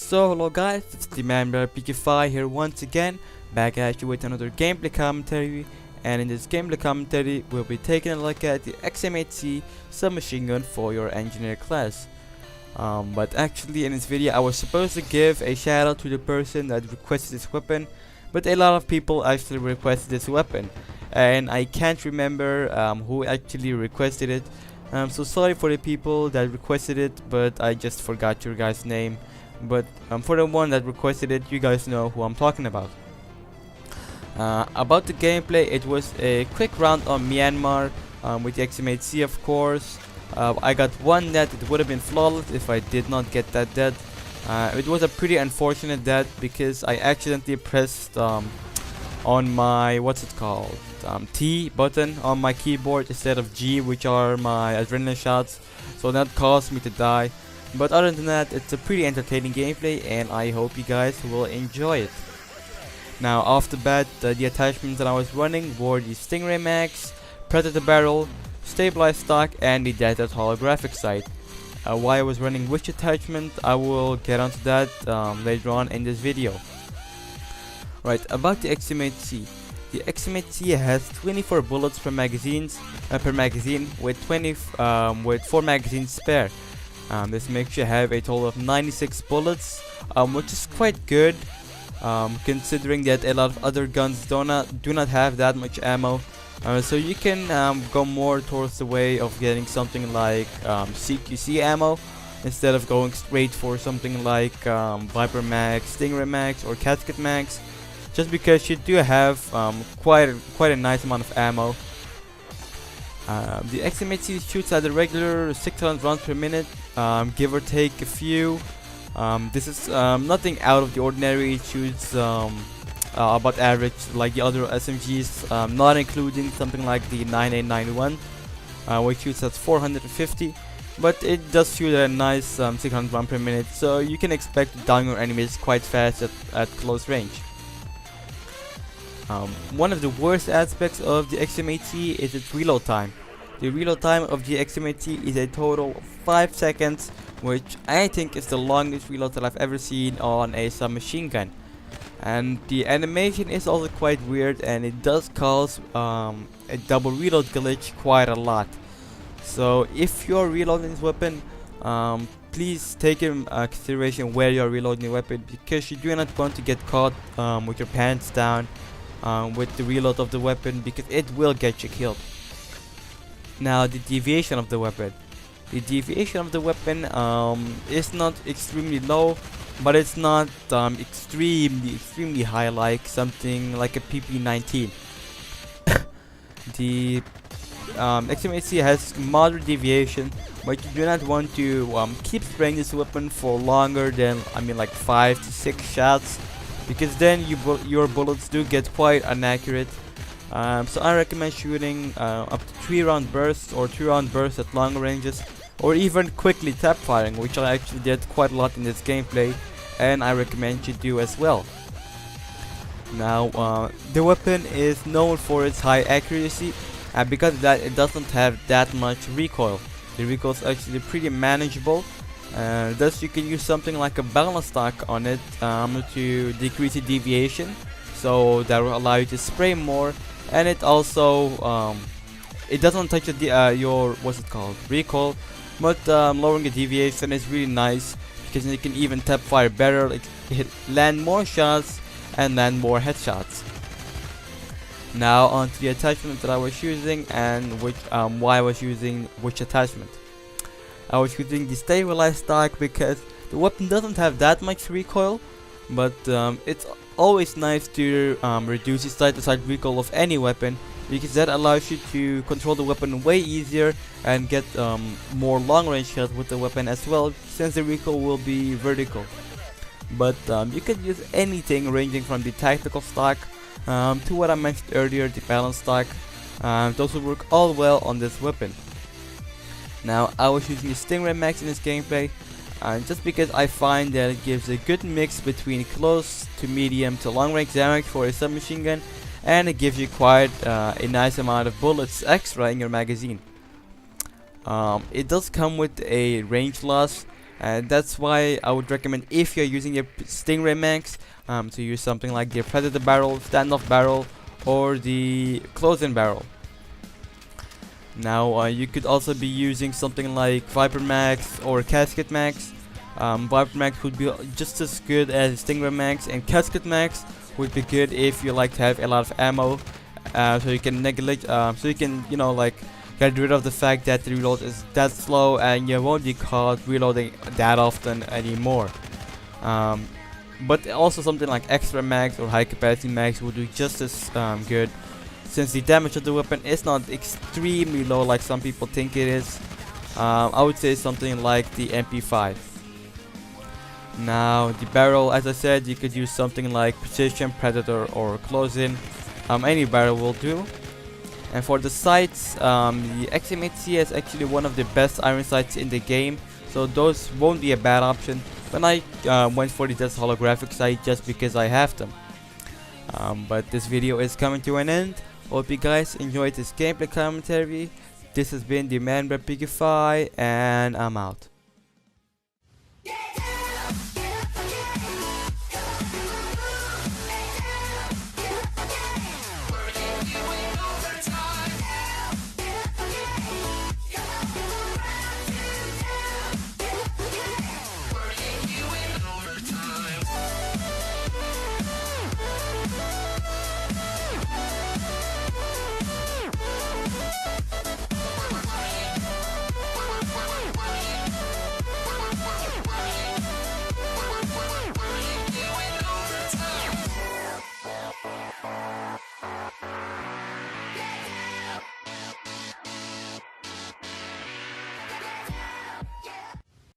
So hello guys, it's the man BFP4F here once again, back at you with another gameplay commentary. And in this gameplay commentary, we'll be taking a look at the XM8C submachine gun for your engineer class. But actually in this video I was supposed to give a shout out to the person that requested this weapon, but a lot of people actually requested this weapon and I can't remember who actually requested it. So sorry for the people that requested it, but I just forgot your guys' name. But for the one that requested it, you guys know who I'm talking about. About the gameplay, it was a quick round on Myanmar with the XM8C, of course. I got one death. It would have been flawless if I did not get that death. It was a pretty unfortunate death because I accidentally pressed on my T button on my keyboard instead of G, which are my adrenaline shots, so that caused me to die. But other than that, it's a pretty entertaining gameplay and I hope you guys will enjoy it. Now off the bat, the attachments that I was running were the Stingray mags, Predator barrel, stabilized stock, and the Desert holographic sight. Why I was running which attachment, I will get onto that later on in this video. Right, about the XM8C. The XM8C has 24 bullets per magazine with 4 magazines spare. This makes you have a total of 96 bullets, which is quite good, considering that a lot of other guns do not have that much ammo. So you can go more towards the way of getting something like CQC ammo instead of going straight for something like Viper mags, Stingray mags, or Casket mags, just because you do have quite a nice amount of ammo. The XM8C shoots at a regular 600 rounds per minute, give or take a few. This is nothing out of the ordinary. It shoots about average like the other SMGs, not including something like the 9891, which shoots at 450, but it does shoot at a nice 600 rounds per minute, so you can expect to down your enemies quite fast at close range. One of the worst aspects of the XM8C is its reload time. The reload time of the XM8C is a total of 5 seconds, which I think is the longest reload that I've ever seen on a submachine gun. And the animation is also quite weird, and it does cause a double reload glitch quite a lot. So if you're reloading this weapon, please take in consideration where you're reloading the weapon, because you do not want to get caught with your pants down with the reload of the weapon, because it will get you killed. Now the deviation of the weapon. The deviation of the weapon is not extremely low, but it's not extremely high like something like a PP19. The XM8C has moderate deviation, but you do not want to keep spraying this weapon for longer than like 5 to 6 shots, because then your bullets do get quite inaccurate. So I recommend shooting up to 3-round bursts or 2-round bursts at long ranges, or even quickly tap firing, which I actually did quite a lot in this gameplay, and I recommend you do as well. Now the weapon is known for its high accuracy, and because of that, it doesn't have that much recoil. The recoil is actually pretty manageable. Thus you can use something like a balance stock on it to decrease the deviation, so that will allow you to spray more. And it also it doesn't touch your recoil, but lowering the deviation is really nice, because you can even tap fire better, land more shots and land more headshots. Now on to the attachment that I was using, and why I was using which attachment. I was using the stabilized stock because the weapon doesn't have that much recoil, but it's always nice to reduce the side-to-side recoil of any weapon, because that allows you to control the weapon way easier and get more long-range shots with the weapon as well, since the recoil will be vertical. But you can use anything ranging from the tactical stock to what I mentioned earlier, the balance stock. Those will work all well on this weapon. Now I was using the Stingray mags in this gameplay, just because I find that it gives a good mix between close to medium to long range damage for a submachine gun, and it gives you quite a nice amount of bullets extra in your magazine. It does come with a range loss, and that's why I would recommend, if you're using your Stingray mags, to use something like the Predator barrel, standoff barrel, or the close-in barrel. Now you could also be using something like Viper mags or Casket mags. Viper mags would be just as good as Stingray mags, and Casket mags would be good if you like to have a lot of ammo, so you can neglect, so you can, you know, like, get rid of the fact that the reload is that slow and you won't be caught reloading that often anymore. But also something like extra mags or high capacity mags will do just as good, since the damage of the weapon is not extremely low like some people think it is. I would say something like the MP5. Now the barrel, as I said, you could use something like Precision, Predator, or Close-in. Any barrel will do. And for the sights, the XM8C is actually one of the best iron sights in the game, so those won't be a bad option. But I went for the just holographic sight just because I have them. But this video is coming to an end. Hope you guys enjoyed this gameplay commentary. This has been the Man BFP4F, and I'm out.